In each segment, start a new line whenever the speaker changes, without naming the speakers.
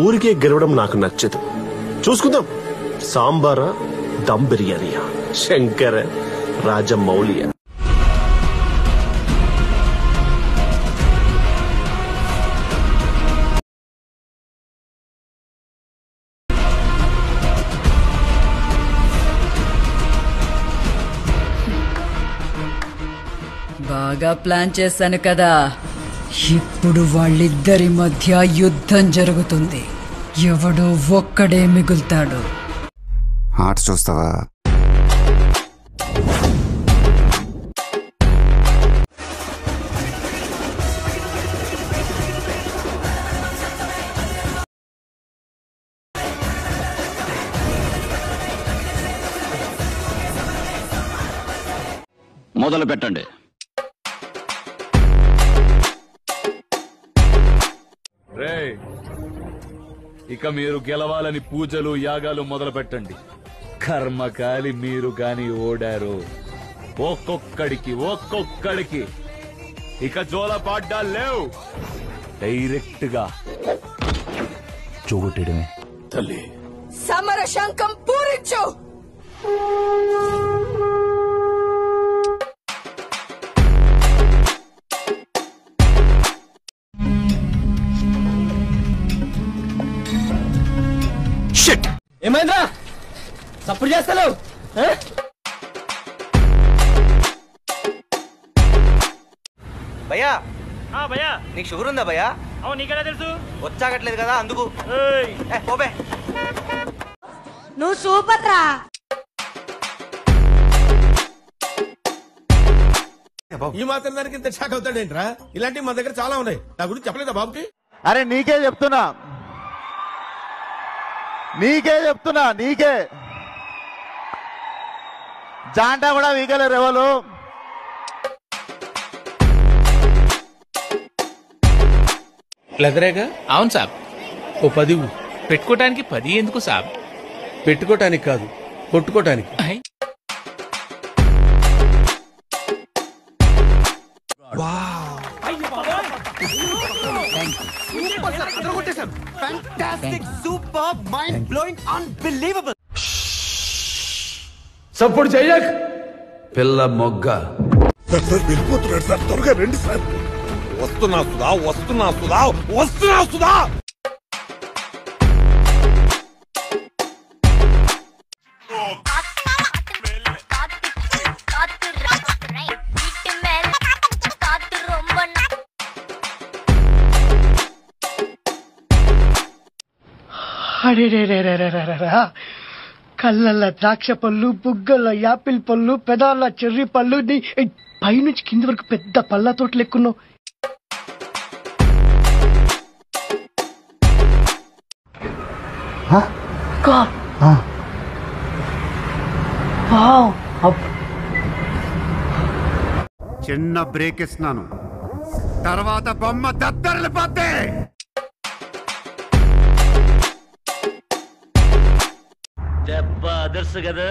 ఊరికే గెలవడం నాకు నచ్చదు. చూసుకుందాం, సాంబారా దమ్ బిర్యానీయా, శంకర రాజమౌళియా.
బాగా ప్లాన్ చేశాను కదా. ఇప్పుడు వాళ్ళిద్దరి మధ్య యుద్ధం జరుగుతుంది. ఎవడో ఒక్కడే మిగులుతాడు.
ఆట చూస్తావా?
మొదలు పెట్టండి. ఇక మీరు గెలవాలని పూజలు యాగాలు మొదలు పెట్టండి. కర్మకాలి మీరు గాని ఓడారు. ఒక్కొక్కడికి ఇక జోల పాడ్డాలు లేవు. డైరెక్ట్ గా చూడటమే.
తల్లి,
సమర శంఖం పూరించు.
ఏమైందిరా సప్పుడు చేస్తాను?
భయ్యా భయ్యా నీకు షుగర్ ఉందా భయ్యా? అవును, నీకెలా తెలుసు? వచ్చాగట్లేదు కదా అందుకు. ఓబే
నువ్వు సూపర్ రా.
ఈ మాత్రం దానికి ఇంత షాక్ అవుతాడేంట్రా? ఇలాంటివి మా దగ్గర చాలా ఉన్నాయి. నా గురించి చెప్పలేదా బాబుకి?
అరే నీకే చెప్తున్నా, నీకే జాంటా కూడా వీగలేరు ఎవరు.
లెదరేగా?
అవును సాబ్.
ఓ 10
పెట్టుకోవటానికి 10 ఎందుకు సాబ్?
పెట్టుకోటానికి కాదు, కొట్టుకోటానికి.
సపోర్ట్ చెయ్యక్ పిల్ల మొగ్గ.
వెళ్ళిపోతున్నాడు సార్, త్వరగా రండి సార్. వస్తున్నా సుధా.
కళ్ళల్లో ద్రాక్ష పళ్ళు, బుగ్గల్లో యాపిల్ పళ్ళు, పెదాల చెర్రీ పళ్ళు, పైనుంచి కింది వరకు పెద్ద పళ్ళ తోటలు ఎక్కున్నావు.
చిన్న బ్రేక్ ఇస్తున్నాను, తర్వాత బొమ్మ దద్దరిల్లిపోతే.
దెబ్బ అదర్సు కదా.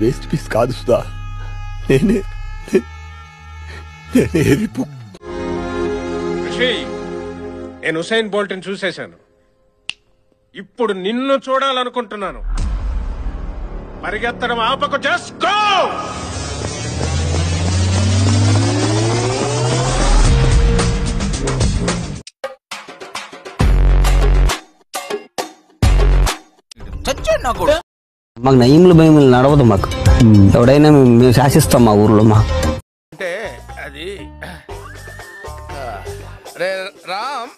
వేస్ట్ పీస్ కాదు సుధా, నేను హుసేన్ బోల్ట్ని చూసేశాను. ఇప్పుడు నిన్ను చూడాలనుకుంటున్నాను. పరిగెత్తడం ఆపకు, జస్ట్ గో.
మాకు నయీములు భయములు నడవదు. మాకు ఎవడైనా మేము శాసిస్తాం మా ఊర్లో. మా
అంటే అది రామ్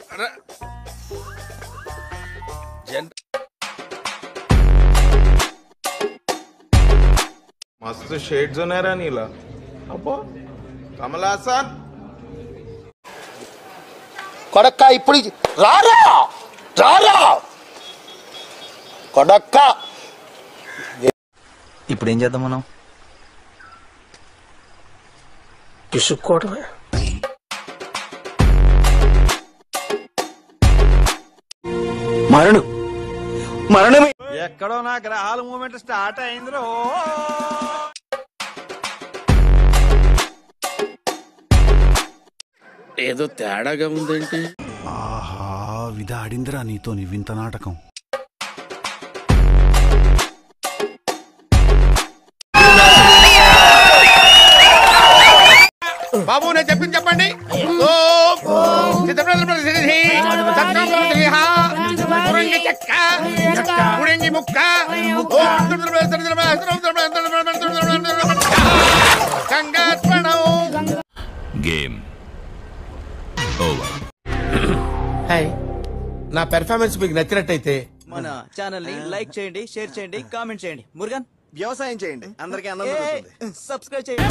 मस्त शेड्स ఉన్నాయరా నీలా. అబ్బో కమల్ హాసన్
కొడక్క ఇప్పుడు రారా కొడక్క.
ఇప్పుడు ఏం చేద్దాం మనం?
ఇసుక్కోవడమే.
మరణమే. ఎక్కడో నా గ్రహాల మూమెంట్ స్టార్ట్ అయిందిరో.
ఏదో తేడాగా ఉందేంటి?
ఆహా విధాడిందిరా నీతో నీ వింత నాటకం.
బాబు నేను చెప్పింది చెప్పండి. ముక్క
గేమ్ ఓవర్.
హాయ్, నా పెర్ఫార్మెన్స్ మీకు నచ్చినట్టయితే
మన ఛానల్ ని లైక్ చేయండి, షేర్ చేయండి, కామెంట్ చేయండి. మురుగన్
వ్యవసాయం చేయండి, అందరికీ అన్నం దొరుకుతుంది.
సబ్స్క్రైబ్ చేయండి.